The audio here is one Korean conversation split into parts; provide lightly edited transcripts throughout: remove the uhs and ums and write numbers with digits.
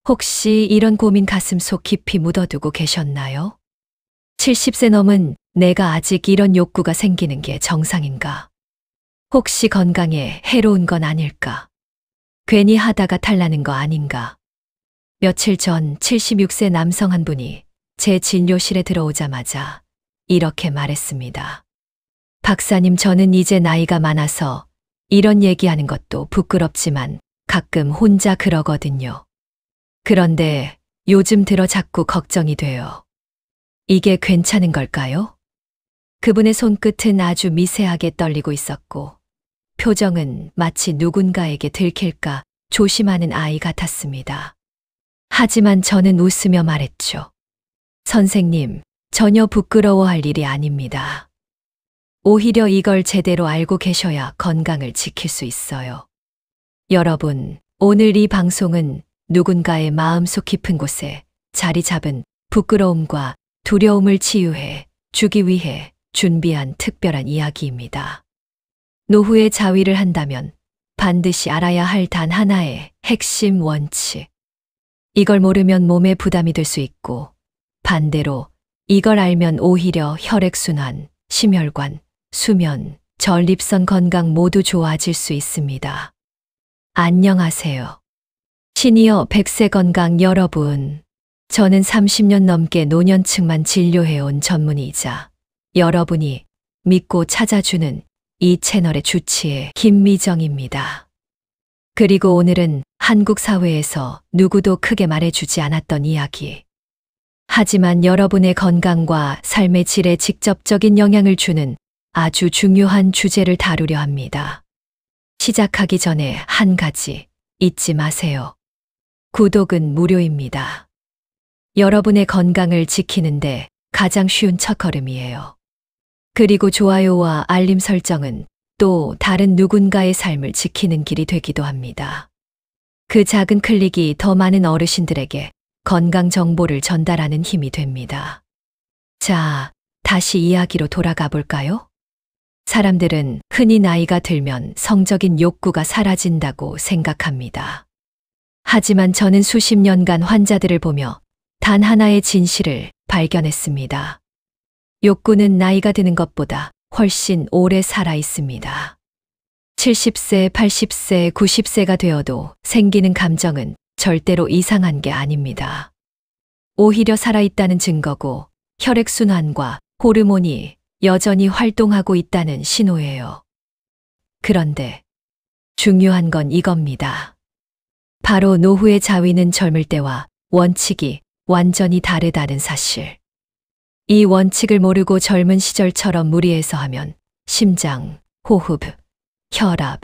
혹시 이런 고민 가슴속 깊이 묻어두고 계셨나요? 70세 넘은 내가 아직 이런 욕구가 생기는 게 정상인가? 혹시 건강에 해로운 건 아닐까? 괜히 하다가 탈나는 거 아닌가? 며칠 전 76세 남성 한 분이 제 진료실에 들어오자마자 이렇게 말했습니다. 박사님, 저는 이제 나이가 많아서 이런 얘기하는 것도 부끄럽지만 가끔 혼자 그러거든요. 그런데 요즘 들어 자꾸 걱정이 돼요. 이게 괜찮은 걸까요? 그분의 손끝은 아주 미세하게 떨리고 있었고 표정은 마치 누군가에게 들킬까 조심하는 아이 같았습니다. 하지만 저는 웃으며 말했죠. 선생님, 전혀 부끄러워할 일이 아닙니다. 오히려 이걸 제대로 알고 계셔야 건강을 지킬 수 있어요. 여러분, 오늘 이 방송은 누군가의 마음속 깊은 곳에 자리 잡은 부끄러움과 두려움을 치유해 주기 위해 준비한 특별한 이야기입니다. 노후의 자위를 한다면 반드시 알아야 할 단 하나의 핵심 원칙. 이걸 모르면 몸에 부담이 될 수 있고 반대로 이걸 알면 오히려 혈액순환, 심혈관, 수면, 전립선 건강 모두 좋아질 수 있습니다. 안녕하세요. 시니어 100세 건강 여러분. 저는 30년 넘게 노년층만 진료해온 전문의이자 여러분이 믿고 찾아주는 이 채널의 주치의 김미정입니다. 그리고 오늘은 한국 사회에서 누구도 크게 말해주지 않았던 이야기. 하지만 여러분의 건강과 삶의 질에 직접적인 영향을 주는 아주 중요한 주제를 다루려 합니다. 시작하기 전에 한 가지 잊지 마세요. 구독은 무료입니다. 여러분의 건강을 지키는데 가장 쉬운 첫걸음이에요. 그리고 좋아요와 알림 설정은 또 다른 누군가의 삶을 지키는 길이 되기도 합니다. 그 작은 클릭이 더 많은 어르신들에게 건강 정보를 전달하는 힘이 됩니다. 자, 다시 이야기로 돌아가 볼까요? 사람들은 흔히 나이가 들면 성적인 욕구가 사라진다고 생각합니다. 하지만 저는 수십 년간 환자들을 보며 단 하나의 진실을 발견했습니다. 욕구는 나이가 드는 것보다 훨씬 오래 살아 있습니다. 70세, 80세, 90세가 되어도 생기는 감정은 절대로 이상한 게 아닙니다. 오히려 살아있다는 증거고 혈액순환과 호르몬이 여전히 활동하고 있다는 신호예요. 그런데 중요한 건 이겁니다. 바로 노후의 자위는 젊을 때와 원칙이 완전히 다르다는 사실. 이 원칙을 모르고 젊은 시절처럼 무리해서 하면 심장, 호흡, 혈압,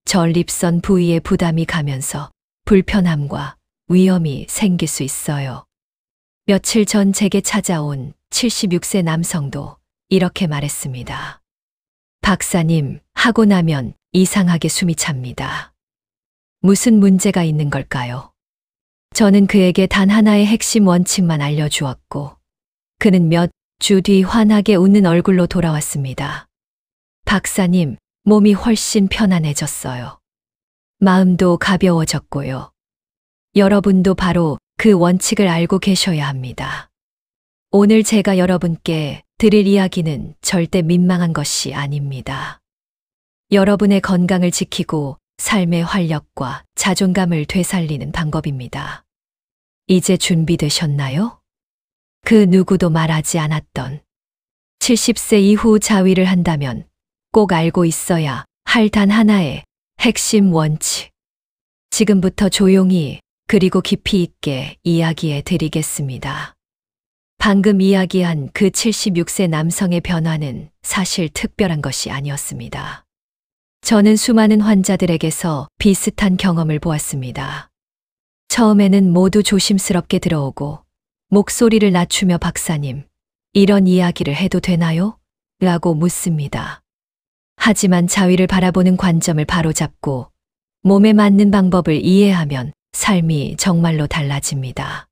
전립선 부위에 부담이 가면서 불편함과 위험이 생길 수 있어요. 며칠 전 제게 찾아온 76세 남성도 이렇게 말했습니다. 박사님, 하고 나면 이상하게 숨이 찹니다. 무슨 문제가 있는 걸까요? 저는 그에게 단 하나의 핵심 원칙만 알려주었고 그는 몇 주 뒤 환하게 웃는 얼굴로 돌아왔습니다. 박사님, 몸이 훨씬 편안해졌어요. 마음도 가벼워졌고요. 여러분도 바로 그 원칙을 알고 계셔야 합니다. 오늘 제가 여러분께 드릴 이야기는 절대 민망한 것이 아닙니다. 여러분의 건강을 지키고 삶의 활력과 자존감을 되살리는 방법입니다. 이제 준비되셨나요? 그 누구도 말하지 않았던 70세 이후 자위를 한다면 꼭 알고 있어야 할 단 하나의 핵심 원칙. 지금부터 조용히 그리고 깊이 있게 이야기해 드리겠습니다. 방금 이야기한 그 76세 남성의 변화는 사실 특별한 것이 아니었습니다. 저는 수많은 환자들에게서 비슷한 경험을 보았습니다. 처음에는 모두 조심스럽게 들어오고 목소리를 낮추며 박사님, 이런 이야기를 해도 되나요? 라고 묻습니다. 하지만 자위를 바라보는 관점을 바로잡고 몸에 맞는 방법을 이해하면 삶이 정말로 달라집니다.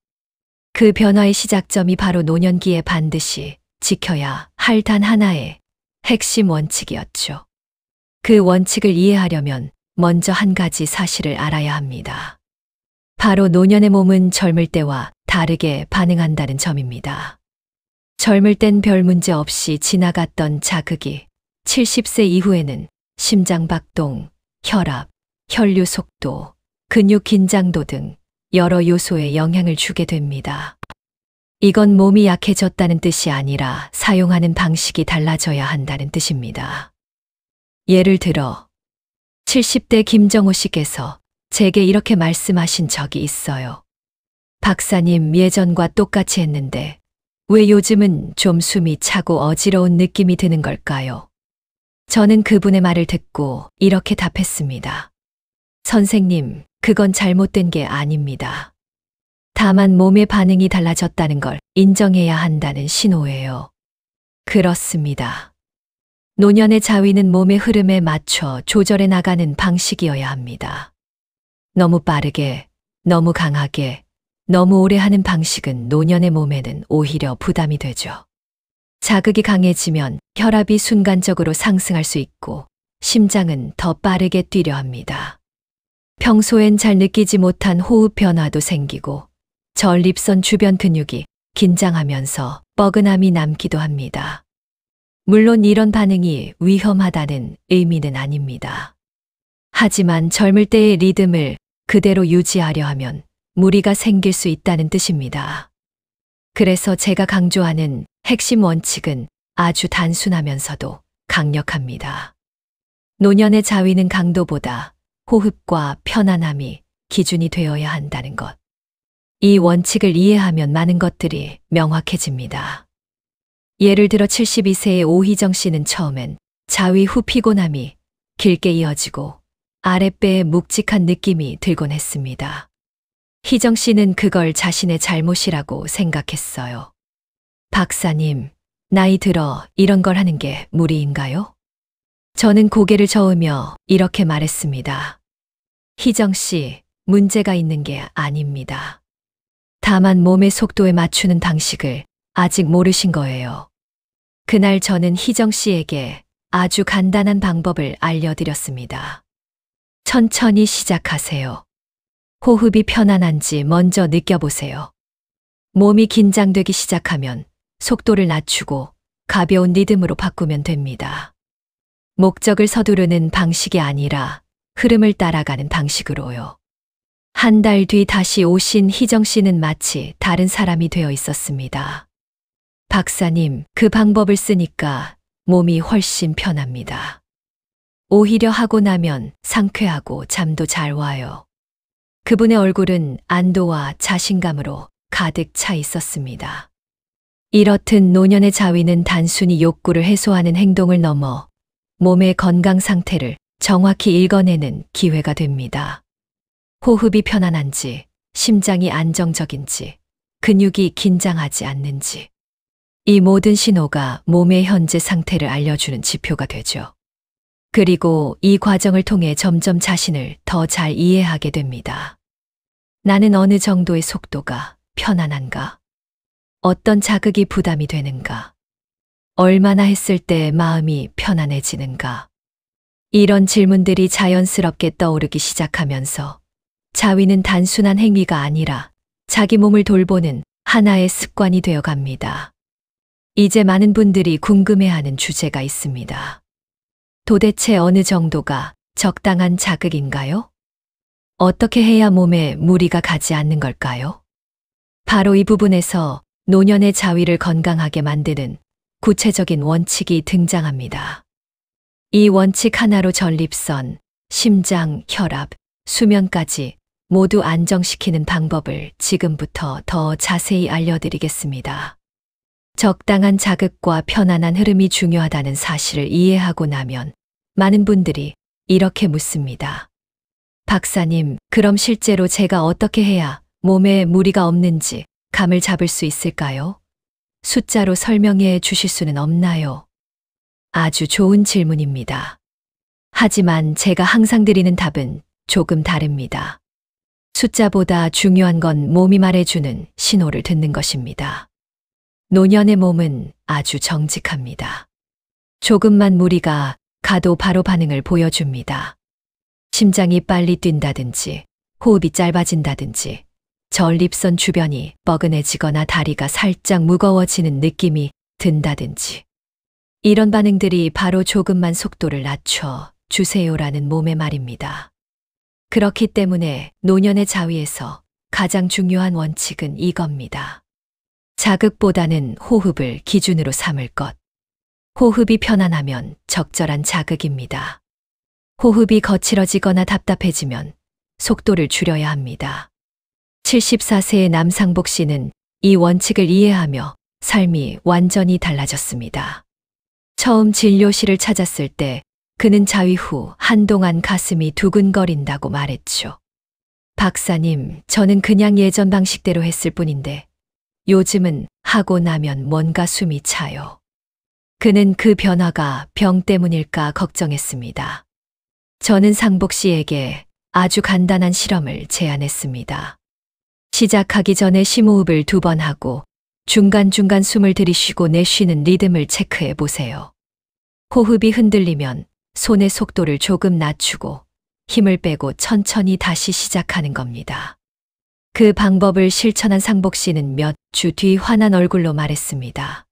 그 변화의 시작점이 바로 노년기에 반드시 지켜야 할 단 하나의 핵심 원칙이었죠. 그 원칙을 이해하려면 먼저 한 가지 사실을 알아야 합니다. 바로 노년의 몸은 젊을 때와 다르게 반응한다는 점입니다. 젊을 땐 별 문제 없이 지나갔던 자극이 70세 이후에는 심장 박동, 혈압, 혈류 속도, 근육 긴장도 등 여러 요소에 영향을 주게 됩니다. 이건 몸이 약해졌다는 뜻이 아니라 사용하는 방식이 달라져야 한다는 뜻입니다. 예를 들어 70대 김정호 씨께서 제게 이렇게 말씀하신 적이 있어요. 박사님, 예전과 똑같이 했는데 왜 요즘은 좀 숨이 차고 어지러운 느낌이 드는 걸까요? 저는 그분의 말을 듣고 이렇게 답했습니다. 선생님, 그건 잘못된 게 아닙니다. 다만 몸의 반응이 달라졌다는 걸 인정해야 한다는 신호예요. 그렇습니다. 노년의 자위는 몸의 흐름에 맞춰 조절해 나가는 방식이어야 합니다. 너무 빠르게, 너무 강하게, 너무 오래 하는 방식은 노년의 몸에는 오히려 부담이 되죠. 자극이 강해지면 혈압이 순간적으로 상승할 수 있고 심장은 더 빠르게 뛰려 합니다. 평소엔 잘 느끼지 못한 호흡 변화도 생기고 전립선 주변 근육이 긴장하면서 뻐근함이 남기도 합니다. 물론 이런 반응이 위험하다는 의미는 아닙니다. 하지만 젊을 때의 리듬을 그대로 유지하려 하면 무리가 생길 수 있다는 뜻입니다. 그래서 제가 강조하는 핵심 원칙은 아주 단순하면서도 강력합니다. 노년의 자위는 강도보다 호흡과 편안함이 기준이 되어야 한다는 것. 이 원칙을 이해하면 많은 것들이 명확해집니다. 예를 들어 72세의 오희정 씨는 처음엔 자위 후 피곤함이 길게 이어지고 아랫배에 묵직한 느낌이 들곤 했습니다. 희정 씨는 그걸 자신의 잘못이라고 생각했어요. 박사님, 나이 들어 이런 걸 하는 게 무리인가요? 저는 고개를 저으며 이렇게 말했습니다. 희정 씨, 문제가 있는 게 아닙니다. 다만 몸의 속도에 맞추는 방식을 아직 모르신 거예요. 그날 저는 희정 씨에게 아주 간단한 방법을 알려드렸습니다. 천천히 시작하세요. 호흡이 편안한지 먼저 느껴보세요. 몸이 긴장되기 시작하면 속도를 낮추고 가벼운 리듬으로 바꾸면 됩니다. 목적을 서두르는 방식이 아니라 흐름을 따라가는 방식으로요. 한 달 뒤 다시 오신 희정 씨는 마치 다른 사람이 되어 있었습니다. 박사님, 그 방법을 쓰니까 몸이 훨씬 편합니다. 오히려 하고 나면 상쾌하고 잠도 잘 와요. 그분의 얼굴은 안도와 자신감으로 가득 차 있었습니다. 이렇듯 노년의 자위는 단순히 욕구를 해소하는 행동을 넘어 몸의 건강 상태를 정확히 읽어내는 기회가 됩니다. 호흡이 편안한지, 심장이 안정적인지, 근육이 긴장하지 않는지. 이 모든 신호가 몸의 현재 상태를 알려주는 지표가 되죠. 그리고 이 과정을 통해 점점 자신을 더 잘 이해하게 됩니다. 나는 어느 정도의 속도가 편안한가? 어떤 자극이 부담이 되는가? 얼마나 했을 때 마음이 편안해지는가? 이런 질문들이 자연스럽게 떠오르기 시작하면서 자위는 단순한 행위가 아니라 자기 몸을 돌보는 하나의 습관이 되어 갑니다. 이제 많은 분들이 궁금해하는 주제가 있습니다. 도대체 어느 정도가 적당한 자극인가요? 어떻게 해야 몸에 무리가 가지 않는 걸까요? 바로 이 부분에서 노년의 자위를 건강하게 만드는 구체적인 원칙이 등장합니다. 이 원칙 하나로 전립선, 심장, 혈압, 수면까지 모두 안정시키는 방법을 지금부터 더 자세히 알려드리겠습니다. 적당한 자극과 편안한 흐름이 중요하다는 사실을 이해하고 나면 많은 분들이 이렇게 묻습니다. 박사님, 그럼 실제로 제가 어떻게 해야 몸에 무리가 없는지 감을 잡을 수 있을까요? 숫자로 설명해 주실 수는 없나요? 아주 좋은 질문입니다. 하지만 제가 항상 드리는 답은 조금 다릅니다. 숫자보다 중요한 건 몸이 말해주는 신호를 듣는 것입니다. 노년의 몸은 아주 정직합니다. 조금만 무리가 가도 바로 반응을 보여줍니다. 심장이 빨리 뛴다든지 호흡이 짧아진다든지 전립선 주변이 뻐근해지거나 다리가 살짝 무거워지는 느낌이 든다든지 이런 반응들이 바로 조금만 속도를 낮춰 주세요라는 몸의 말입니다. 그렇기 때문에 노년의 자위에서 가장 중요한 원칙은 이겁니다. 자극보다는 호흡을 기준으로 삼을 것. 호흡이 편안하면 적절한 자극입니다. 호흡이 거칠어지거나 답답해지면 속도를 줄여야 합니다. 74세의 남상복 씨는 이 원칙을 이해하며 삶이 완전히 달라졌습니다. 처음 진료실을 찾았을 때 그는 자위 후 한동안 가슴이 두근거린다고 말했죠. 박사님, 저는 그냥 예전 방식대로 했을 뿐인데 요즘은 하고 나면 뭔가 숨이 차요. 그는 그 변화가 병 때문일까 걱정했습니다. 저는 상복 씨에게 아주 간단한 실험을 제안했습니다. 시작하기 전에 심호흡을 2번 하고 중간중간 숨을 들이쉬고 내쉬는 리듬을 체크해 보세요. 호흡이 흔들리면 손의 속도를 조금 낮추고 힘을 빼고 천천히 다시 시작하는 겁니다. 그 방법을 실천한 상복 씨는 몇 주 뒤 환한 얼굴로 말했습니다.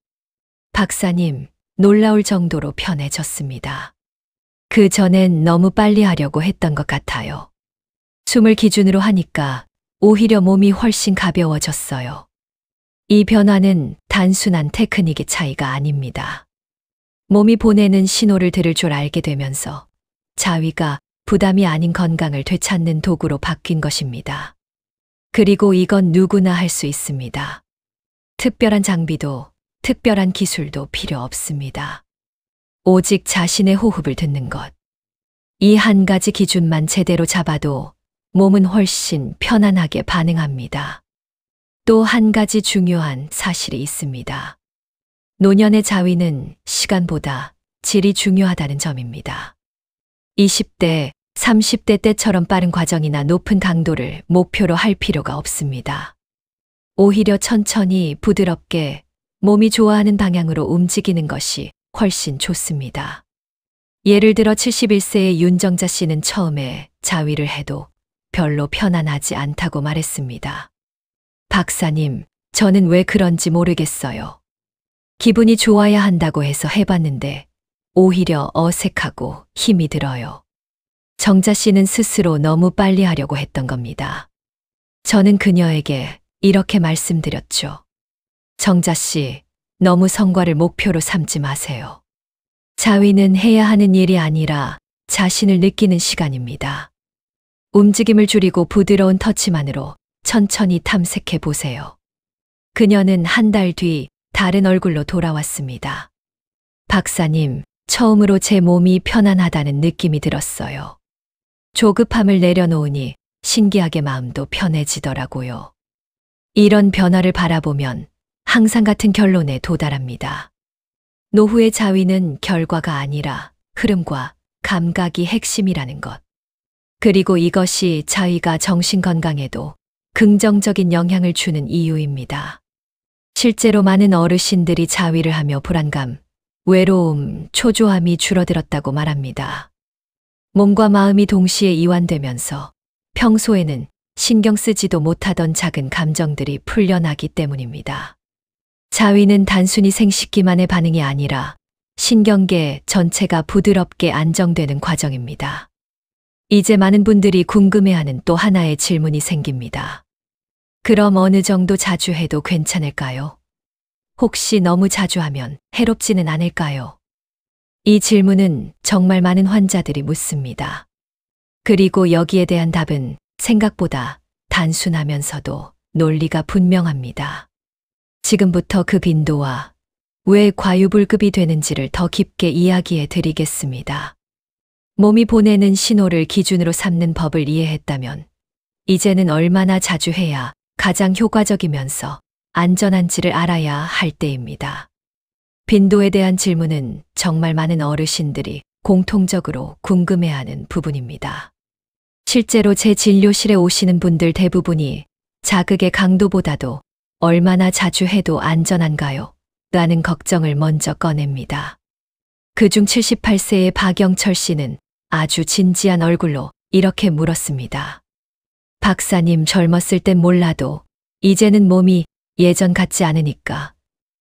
박사님, 놀라울 정도로 편해졌습니다. 그 전엔 너무 빨리 하려고 했던 것 같아요. 숨을 기준으로 하니까 오히려 몸이 훨씬 가벼워졌어요. 이 변화는 단순한 테크닉의 차이가 아닙니다. 몸이 보내는 신호를 들을 줄 알게 되면서 자위가 부담이 아닌 건강을 되찾는 도구로 바뀐 것입니다. 그리고 이건 누구나 할 수 있습니다. 특별한 장비도 특별한 기술도 필요 없습니다. 오직 자신의 호흡을 듣는 것. 이 한 가지 기준만 제대로 잡아도 몸은 훨씬 편안하게 반응합니다. 또 한 가지 중요한 사실이 있습니다. 노년의 자위는 시간보다 질이 중요하다는 점입니다. 20대, 30대 때처럼 빠른 과정이나 높은 강도를 목표로 할 필요가 없습니다. 오히려 천천히 부드럽게 몸이 좋아하는 방향으로 움직이는 것이 훨씬 좋습니다. 예를 들어 71세의 윤정자 씨는 처음에 자위를 해도 별로 편안하지 않다고 말했습니다. 박사님, 저는 왜 그런지 모르겠어요. 기분이 좋아야 한다고 해서 해봤는데 오히려 어색하고 힘이 들어요. 정자 씨는 스스로 너무 빨리 하려고 했던 겁니다. 저는 그녀에게 이렇게 말씀드렸죠. 정자 씨, 너무 성과를 목표로 삼지 마세요. 자위는 해야 하는 일이 아니라 자신을 느끼는 시간입니다. 움직임을 줄이고 부드러운 터치만으로 천천히 탐색해 보세요. 그녀는 한 달 뒤 다른 얼굴로 돌아왔습니다. 박사님, 처음으로 제 몸이 편안하다는 느낌이 들었어요. 조급함을 내려놓으니 신기하게 마음도 편해지더라고요. 이런 변화를 바라보면 항상 같은 결론에 도달합니다. 노후의 자위는 결과가 아니라 흐름과 감각이 핵심이라는 것. 그리고 이것이 자위가 정신 건강에도 긍정적인 영향을 주는 이유입니다. 실제로 많은 어르신들이 자위를 하며 불안감, 외로움, 초조함이 줄어들었다고 말합니다. 몸과 마음이 동시에 이완되면서 평소에는 신경 쓰지도 못하던 작은 감정들이 풀려나기 때문입니다. 자위는 단순히 생식기만의 반응이 아니라 신경계 전체가 부드럽게 안정되는 과정입니다. 이제 많은 분들이 궁금해하는 또 하나의 질문이 생깁니다. 그럼 어느 정도 자주 해도 괜찮을까요? 혹시 너무 자주 하면 해롭지는 않을까요? 이 질문은 정말 많은 환자들이 묻습니다. 그리고 여기에 대한 답은 생각보다 단순하면서도 논리가 분명합니다. 지금부터 그 빈도와 왜 과유불급이 되는지를 더 깊게 이야기해 드리겠습니다. 몸이 보내는 신호를 기준으로 삼는 법을 이해했다면 이제는 얼마나 자주 해야 가장 효과적이면서 안전한지를 알아야 할 때입니다. 빈도에 대한 질문은 정말 많은 어르신들이 공통적으로 궁금해하는 부분입니다. 실제로 제 진료실에 오시는 분들 대부분이 자극의 강도보다도 얼마나 자주 해도 안전한가요? 라는 걱정을 먼저 꺼냅니다. 그중 78세의 박영철 씨는 아주 진지한 얼굴로 이렇게 물었습니다. 박사님 젊었을 땐 몰라도 이제는 몸이 예전 같지 않으니까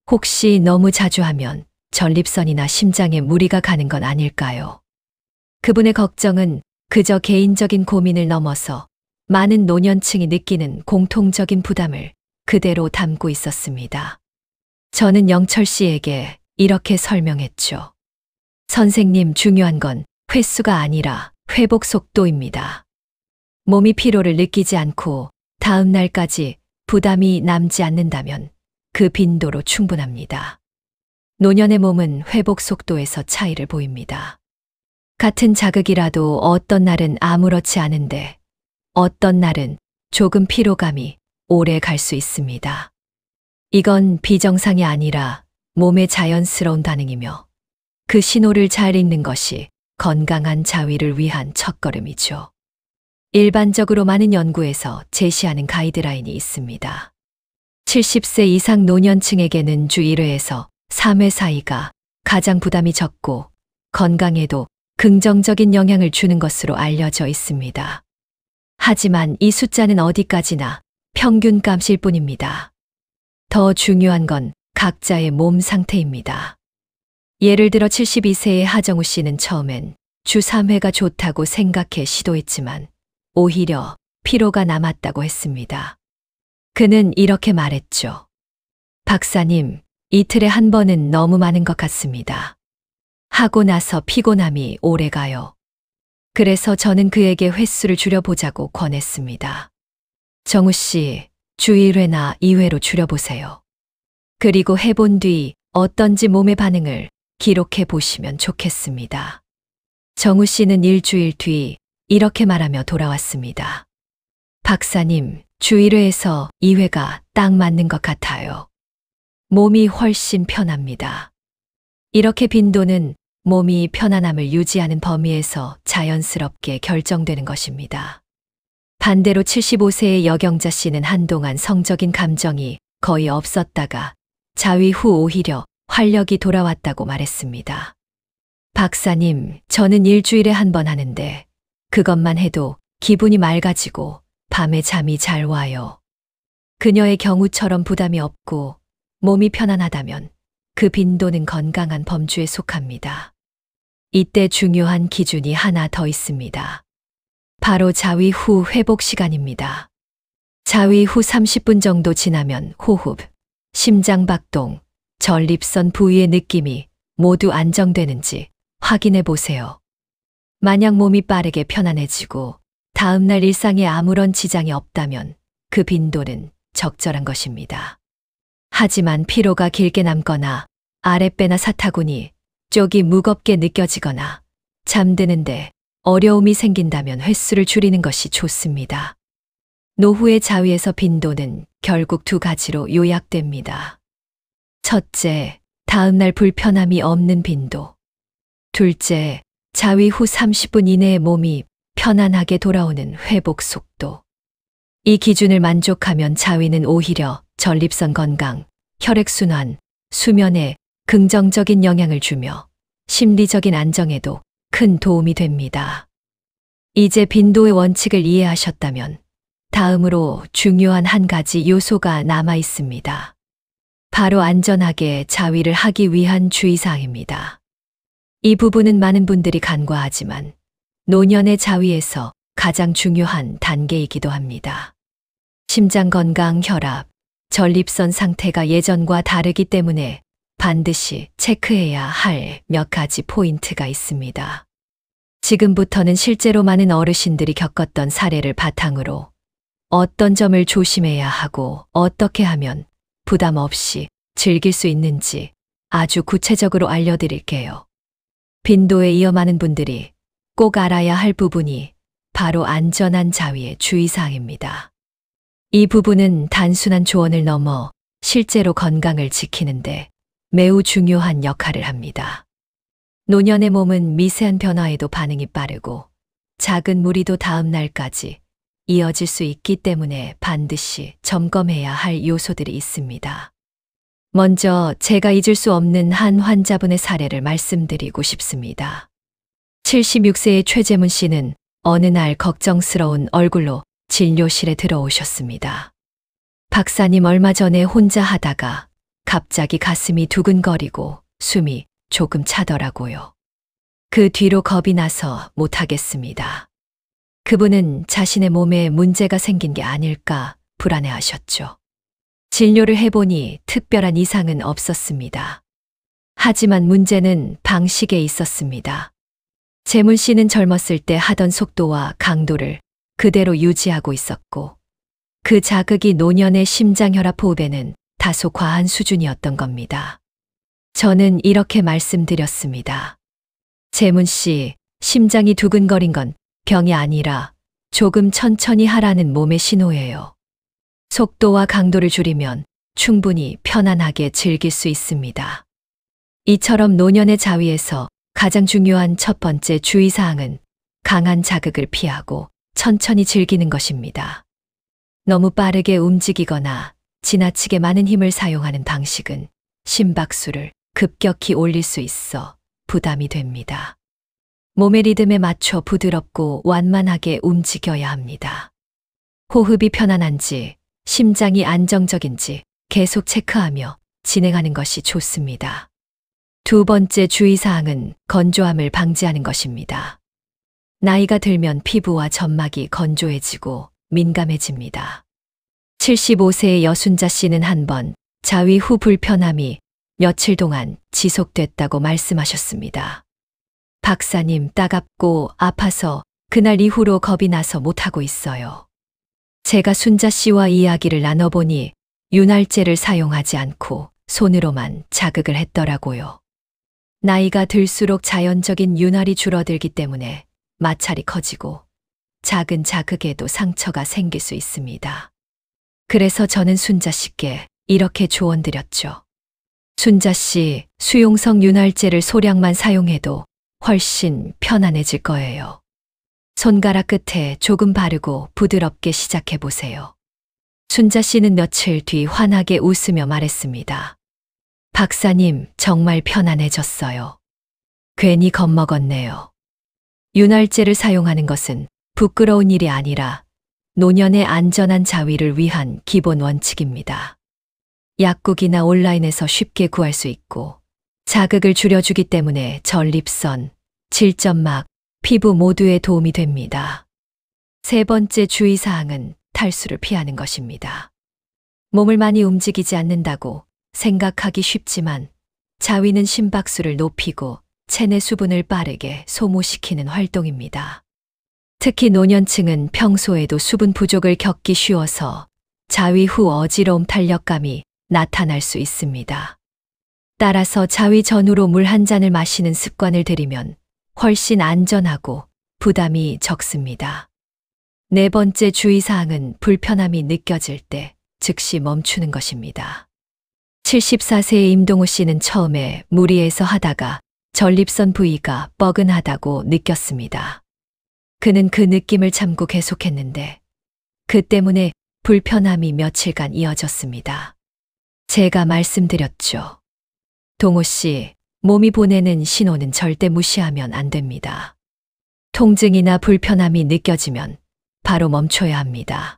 혹시 너무 자주 하면 전립선이나 심장에 무리가 가는 건 아닐까요? 그분의 걱정은 그저 개인적인 고민을 넘어서 많은 노년층이 느끼는 공통적인 부담을 그대로 담고 있었습니다. 저는 영철 씨에게 이렇게 설명했죠. 선생님, 중요한 건 횟수가 아니라 회복 속도입니다. 몸이 피로를 느끼지 않고 다음 날까지 부담이 남지 않는다면 그 빈도로 충분합니다. 노년의 몸은 회복 속도에서 차이를 보입니다. 같은 자극이라도 어떤 날은 아무렇지 않은데 어떤 날은 조금 피로감이 오래 갈 수 있습니다. 이건 비정상이 아니라 몸의 자연스러운 반응이며 그 신호를 잘 읽는 것이 건강한 자위를 위한 첫걸음이죠. 일반적으로 많은 연구에서 제시하는 가이드라인이 있습니다. 70세 이상 노년층에게는 주 1회에서 3회 사이가 가장 부담이 적고 건강에도 긍정적인 영향을 주는 것으로 알려져 있습니다. 하지만 이 숫자는 어디까지나 평균값일 뿐입니다. 더 중요한 건 각자의 몸 상태입니다. 예를 들어 72세의 하정우 씨는 처음엔 주 3회가 좋다고 생각해 시도했지만 오히려 피로가 남았다고 했습니다. 그는 이렇게 말했죠. 박사님, 이틀에 한 번은 너무 많은 것 같습니다. 하고 나서 피곤함이 오래 가요. 그래서 저는 그에게 횟수를 줄여보자고 권했습니다. 정우 씨, 주 1회나 2회로 줄여보세요. 그리고 해본 뒤 어떤지 몸의 반응을 기록해 보시면 좋겠습니다. 정우 씨는 일주일 뒤 이렇게 말하며 돌아왔습니다. 박사님, 주 1회에서 2회가 딱 맞는 것 같아요. 몸이 훨씬 편합니다. 이렇게 빈도는 몸이 편안함을 유지하는 범위에서 자연스럽게 결정되는 것입니다. 반대로 75세의 여경자 씨는 한동안 성적인 감정이 거의 없었다가 자위 후 오히려 활력이 돌아왔다고 말했습니다. 박사님, 저는 일주일에 한 번 하는데 그것만 해도 기분이 맑아지고 밤에 잠이 잘 와요. 그녀의 경우처럼 부담이 없고 몸이 편안하다면 그 빈도는 건강한 범주에 속합니다. 이때 중요한 기준이 하나 더 있습니다. 바로 자위 후 회복 시간입니다. 자위 후 30분 정도 지나면 호흡, 심장 박동, 전립선 부위의 느낌이 모두 안정되는지 확인해 보세요. 만약 몸이 빠르게 편안해지고 다음날 일상에 아무런 지장이 없다면 그 빈도는 적절한 것입니다. 하지만 피로가 길게 남거나 아랫배나 사타구니 쪽이 무겁게 느껴지거나 잠드는데 어려움이 생긴다면 횟수를 줄이는 것이 좋습니다. 노후의 자위에서 빈도는 결국 두 가지로 요약됩니다. 첫째, 다음날 불편함이 없는 빈도. 둘째, 자위 후 30분 이내에 몸이 편안하게 돌아오는 회복 속도. 이 기준을 만족하면 자위는 오히려 전립선 건강, 혈액순환, 수면에 긍정적인 영향을 주며 심리적인 안정에도 큰 도움이 됩니다. 이제 빈도의 원칙을 이해하셨다면 다음으로 중요한 한 가지 요소가 남아 있습니다. 바로 안전하게 자위를 하기 위한 주의사항입니다. 이 부분은 많은 분들이 간과하지만 노년의 자위에서 가장 중요한 단계이기도 합니다. 심장 건강, 혈압, 전립선 상태가 예전과 다르기 때문에 반드시 체크해야 할 몇 가지 포인트가 있습니다. 지금부터는 실제로 많은 어르신들이 겪었던 사례를 바탕으로 어떤 점을 조심해야 하고 어떻게 하면 부담 없이 즐길 수 있는지 아주 구체적으로 알려드릴게요. 빈도에 이어 많은 분들이 꼭 알아야 할 부분이 바로 안전한 자위의 주의사항입니다. 이 부분은 단순한 조언을 넘어 실제로 건강을 지키는데 매우 중요한 역할을 합니다. 노년의 몸은 미세한 변화에도 반응이 빠르고 작은 무리도 다음 날까지 이어질 수 있기 때문에 반드시 점검해야 할 요소들이 있습니다. 먼저 제가 잊을 수 없는 한 환자분의 사례를 말씀드리고 싶습니다. 76세의 최재문 씨는 어느 날 걱정스러운 얼굴로 진료실에 들어오셨습니다. 박사님 얼마 전에 혼자 하다가 갑자기 가슴이 두근거리고 숨이 조금 차더라고요. 그 뒤로 겁이 나서 못하겠습니다. 그분은 자신의 몸에 문제가 생긴 게 아닐까 불안해하셨죠. 진료를 해보니 특별한 이상은 없었습니다. 하지만 문제는 방식에 있었습니다. 재문 씨는 젊었을 때 하던 속도와 강도를 그대로 유지하고 있었고 그 자극이 노년의 심장혈압 호흡에는 다소 과한 수준이었던 겁니다. 저는 이렇게 말씀드렸습니다. 재문 씨, 심장이 두근거린 건 병이 아니라 조금 천천히 하라는 몸의 신호예요. 속도와 강도를 줄이면 충분히 편안하게 즐길 수 있습니다. 이처럼 노년의 자위에서 가장 중요한 첫 번째 주의사항은 강한 자극을 피하고 천천히 즐기는 것입니다. 너무 빠르게 움직이거나 지나치게 많은 힘을 사용하는 방식은 심박수를 급격히 올릴 수 있어 부담이 됩니다. 몸의 리듬에 맞춰 부드럽고 완만하게 움직여야 합니다. 호흡이 편안한지, 심장이 안정적인지 계속 체크하며 진행하는 것이 좋습니다. 두 번째 주의사항은 건조함을 방지하는 것입니다. 나이가 들면 피부와 점막이 건조해지고 민감해집니다. 75세의 여순자 씨는 한번 자위 후 불편함이 며칠 동안 지속됐다고 말씀하셨습니다. 박사님, 따갑고 아파서 그날 이후로 겁이 나서 못하고 있어요. 제가 순자 씨와 이야기를 나눠보니 윤활제를 사용하지 않고 손으로만 자극을 했더라고요. 나이가 들수록 자연적인 윤활이 줄어들기 때문에 마찰이 커지고 작은 자극에도 상처가 생길 수 있습니다. 그래서 저는 순자 씨께 이렇게 조언드렸죠. 순자 씨, 수용성 윤활제를 소량만 사용해도 훨씬 편안해질 거예요. 손가락 끝에 조금 바르고 부드럽게 시작해 보세요. 순자 씨는 며칠 뒤 환하게 웃으며 말했습니다. 박사님, 정말 편안해졌어요. 괜히 겁먹었네요. 윤활제를 사용하는 것은 부끄러운 일이 아니라 노년의 안전한 자위를 위한 기본 원칙입니다. 약국이나 온라인에서 쉽게 구할 수 있고 자극을 줄여주기 때문에 전립선, 질점막, 피부 모두에 도움이 됩니다. 세 번째 주의사항은 탈수를 피하는 것입니다. 몸을 많이 움직이지 않는다고 생각하기 쉽지만 자위는 심박수를 높이고 체내 수분을 빠르게 소모시키는 활동입니다. 특히 노년층은 평소에도 수분 부족을 겪기 쉬워서 자위 후 어지러움 탄력감이 나타날 수 있습니다. 따라서 자위 전후로 물 한 잔을 마시는 습관을 들이면 훨씬 안전하고 부담이 적습니다. 네 번째 주의사항은 불편함이 느껴질 때 즉시 멈추는 것입니다. 74세의 임동우 씨는 처음에 무리해서 하다가 전립선 부위가 뻐근하다고 느꼈습니다. 그는 그 느낌을 참고 계속했는데 그 때문에 불편함이 며칠간 이어졌습니다. 제가 말씀드렸죠. 동우 씨, 몸이 보내는 신호는 절대 무시하면 안 됩니다. 통증이나 불편함이 느껴지면 바로 멈춰야 합니다.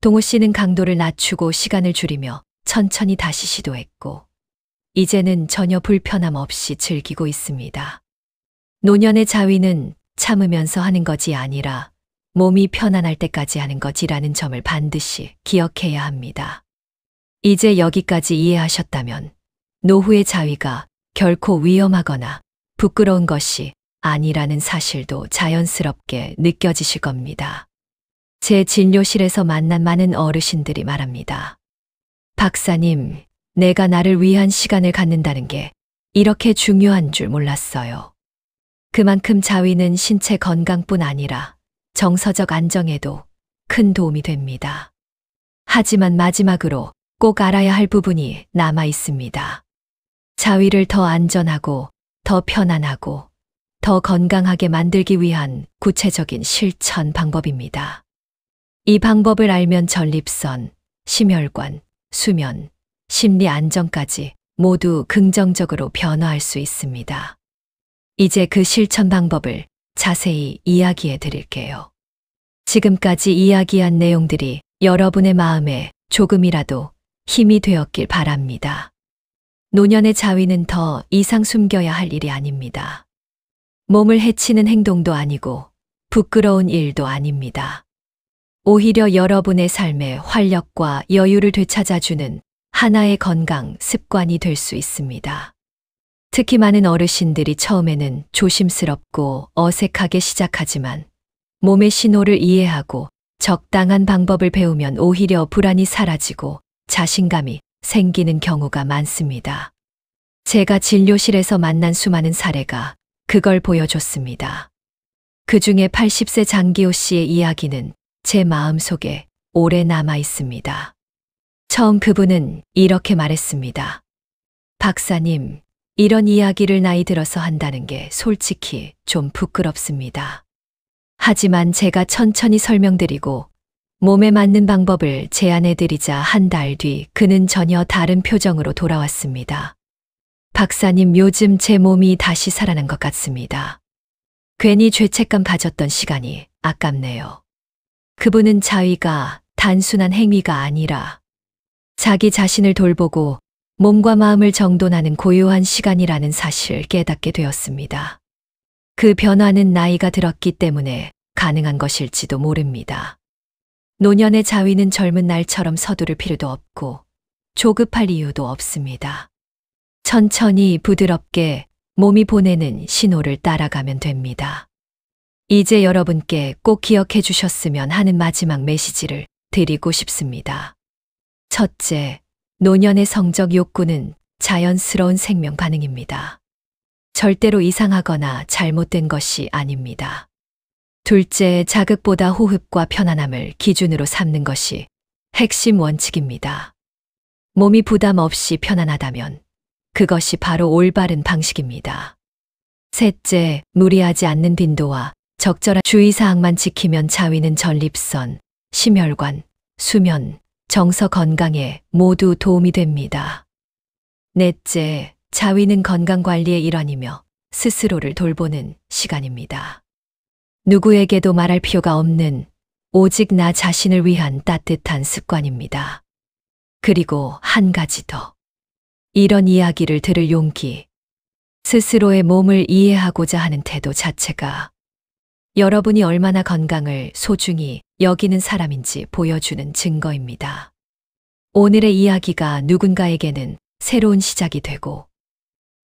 동우 씨는 강도를 낮추고 시간을 줄이며 천천히 다시 시도했고 이제는 전혀 불편함 없이 즐기고 있습니다. 노년의 자위는 참으면서 하는 것이 아니라 몸이 편안할 때까지 하는 것이라는 점을 반드시 기억해야 합니다. 이제 여기까지 이해하셨다면 노후의 자위가 결코 위험하거나 부끄러운 것이 아니라는 사실도 자연스럽게 느껴지실 겁니다. 제 진료실에서 만난 많은 어르신들이 말합니다. 박사님, 내가 나를 위한 시간을 갖는다는 게 이렇게 중요한 줄 몰랐어요. 그만큼 자위는 신체 건강뿐 아니라 정서적 안정에도 큰 도움이 됩니다. 하지만 마지막으로 꼭 알아야 할 부분이 남아 있습니다. 자위를 더 안전하고 더 편안하고 더 건강하게 만들기 위한 구체적인 실천 방법입니다. 이 방법을 알면 전립선, 심혈관, 수면, 심리 안정까지 모두 긍정적으로 변화할 수 있습니다. 이제 그 실천 방법을 자세히 이야기해 드릴게요. 지금까지 이야기한 내용들이 여러분의 마음에 조금이라도 힘이 되었길 바랍니다. 노년의 자위는 더 이상 숨겨야 할 일이 아닙니다. 몸을 해치는 행동도 아니고 부끄러운 일도 아닙니다. 오히려 여러분의 삶에 활력과 여유를 되찾아주는 하나의 건강 습관이 될 수 있습니다. 특히 많은 어르신들이 처음에는 조심스럽고 어색하게 시작하지만 몸의 신호를 이해하고 적당한 방법을 배우면 오히려 불안이 사라지고 자신감이 생기는 경우가 많습니다. 제가 진료실에서 만난 수많은 사례가 그걸 보여줬습니다. 그중에 80세 장기호 씨의 이야기는 제 마음속에 오래 남아 있습니다. 처음 그분은 이렇게 말했습니다. 박사님, 이런 이야기를 나이 들어서 한다는 게 솔직히 좀 부끄럽습니다. 하지만 제가 천천히 설명드리고 몸에 맞는 방법을 제안해드리자 한 달 뒤 그는 전혀 다른 표정으로 돌아왔습니다. 박사님, 요즘 제 몸이 다시 살아난 것 같습니다. 괜히 죄책감 가졌던 시간이 아깝네요. 그분은 자위가 단순한 행위가 아니라 자기 자신을 돌보고 몸과 마음을 정돈하는 고요한 시간이라는 사실을 깨닫게 되었습니다. 그 변화는 나이가 들었기 때문에 가능한 것일지도 모릅니다. 노년의 자위는 젊은 날처럼 서두를 필요도 없고 조급할 이유도 없습니다. 천천히 부드럽게 몸이 보내는 신호를 따라가면 됩니다. 이제 여러분께 꼭 기억해 주셨으면 하는 마지막 메시지를 드리고 싶습니다. 첫째, 노년의 성적 욕구는 자연스러운 생명 반응입니다. 절대로 이상하거나 잘못된 것이 아닙니다. 둘째, 자극보다 호흡과 편안함을 기준으로 삼는 것이 핵심 원칙입니다. 몸이 부담 없이 편안하다면 그것이 바로 올바른 방식입니다. 셋째, 무리하지 않는 빈도와 적절한 주의사항만 지키면 자위는 전립선, 심혈관, 수면, 정서 건강에 모두 도움이 됩니다. 넷째, 자위는 건강관리의 일환이며 스스로를 돌보는 시간입니다. 누구에게도 말할 필요가 없는 오직 나 자신을 위한 따뜻한 습관입니다. 그리고 한 가지 더. 이런 이야기를 들을 용기, 스스로의 몸을 이해하고자 하는 태도 자체가 여러분이 얼마나 건강을 소중히 여기는 사람인지 보여주는 증거입니다. 오늘의 이야기가 누군가에게는 새로운 시작이 되고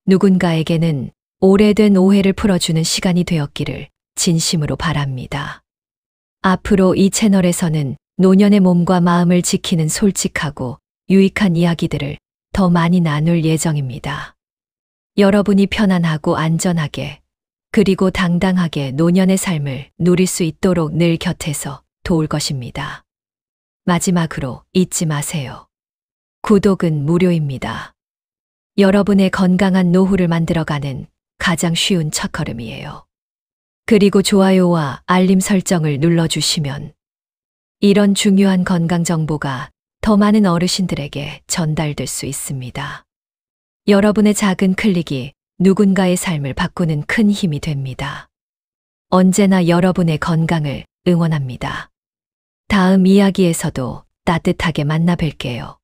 누군가에게는 오래된 오해를 풀어주는 시간이 되었기를 진심으로 바랍니다. 앞으로 이 채널에서는 노년의 몸과 마음을 지키는 솔직하고 유익한 이야기들을 더 많이 나눌 예정입니다. 여러분이 편안하고 안전하게 그리고 당당하게 노년의 삶을 누릴 수 있도록 늘 곁에서 도울 것입니다. 마지막으로 잊지 마세요. 구독은 무료입니다. 여러분의 건강한 노후를 만들어가는 가장 쉬운 첫걸음이에요. 그리고 좋아요와 알림 설정을 눌러주시면 이런 중요한 건강 정보가 더 많은 어르신들에게 전달될 수 있습니다. 여러분의 작은 클릭이 누군가의 삶을 바꾸는 큰 힘이 됩니다. 언제나 여러분의 건강을 응원합니다. 다음 이야기에서도 따뜻하게 만나 뵐게요.